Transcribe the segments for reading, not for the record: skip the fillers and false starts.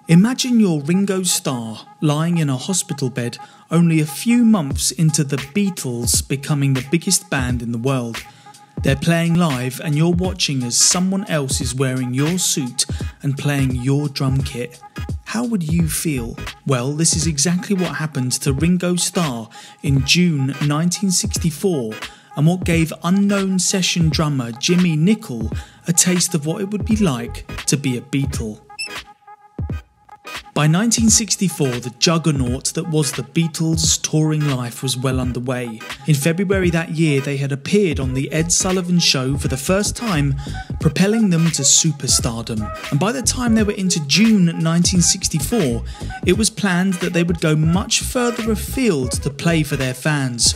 Imagine you're Ringo Starr lying in a hospital bed only a few months into the Beatles becoming the biggest band in the world. They're playing live and you're watching as someone else is wearing your suit and playing your drum kit. How would you feel? Well, this is exactly what happened to Ringo Starr in June 1964 and what gave unknown session drummer Jimmy Nicol a taste of what it would be like to be a Beatle. By 1964, the juggernaut that was the Beatles' touring life was well underway. In February that year, they had appeared on The Ed Sullivan Show for the first time, propelling them to superstardom. And by the time they were into June 1964, it was planned that they would go much further afield to play for their fans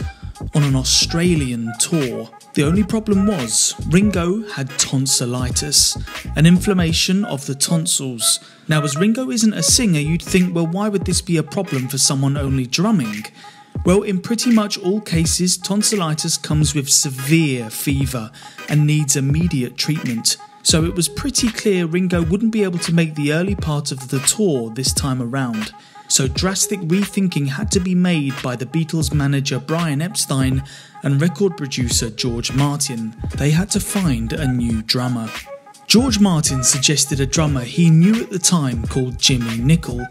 on an Australian tour. The only problem was, Ringo had tonsillitis, an inflammation of the tonsils. Now, as Ringo isn't a singer, you'd think, well, why would this be a problem for someone only drumming? Well, in pretty much all cases, tonsillitis comes with severe fever and needs immediate treatment. So it was pretty clear Ringo wouldn't be able to make the early part of the tour this time around. So drastic rethinking had to be made by the Beatles' manager Brian Epstein and record producer George Martin. They had to find a new drummer. George Martin suggested a drummer he knew at the time called Jimmy Nicol.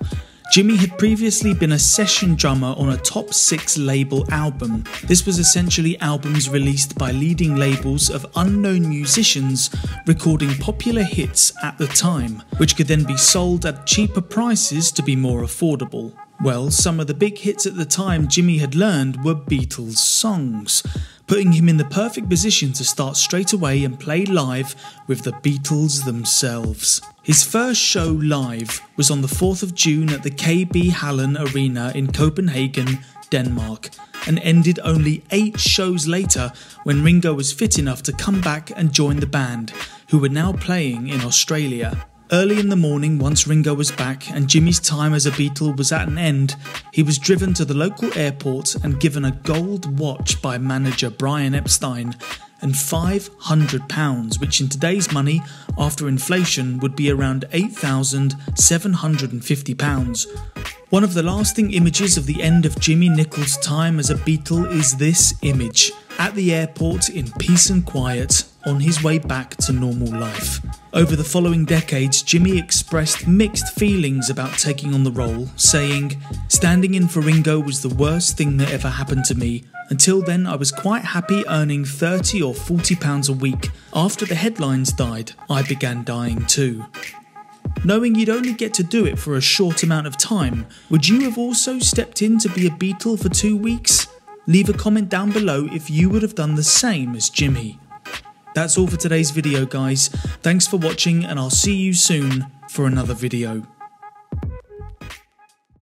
Jimmy had previously been a session drummer on a top 6 label album. This was essentially albums released by leading labels of unknown musicians recording popular hits at the time, which could then be sold at cheaper prices to be more affordable. Well, some of the big hits at the time Jimmy had learned were Beatles songs, putting him in the perfect position to start straight away and play live with the Beatles themselves. His first show live was on the 4th of June at the KB Hallen Arena in Copenhagen, Denmark, and ended only 8 shows later when Ringo was fit enough to come back and join the band, who were now playing in Australia. Early in the morning, once Ringo was back and Jimmy's time as a Beatle was at an end, he was driven to the local airport and given a gold watch by manager Brian Epstein and £500, which in today's money, after inflation, would be around £8,750. One of the lasting images of the end of Jimmy Nicol's time as a Beatle is this image, at the airport in peace and quiet, on his way back to normal life. Over the following decades, Jimmy expressed mixed feelings about taking on the role, saying, "Standing in for Ringo was the worst thing that ever happened to me. Until then, I was quite happy earning £30 or £40 a week. After the headlines died, I began dying too." Knowing you'd only get to do it for a short amount of time, would you have also stepped in to be a Beatle for 2 weeks? Leave a comment down below if you would have done the same as Jimmy. That's all for today's video, guys. Thanks for watching and I'll see you soon for another video.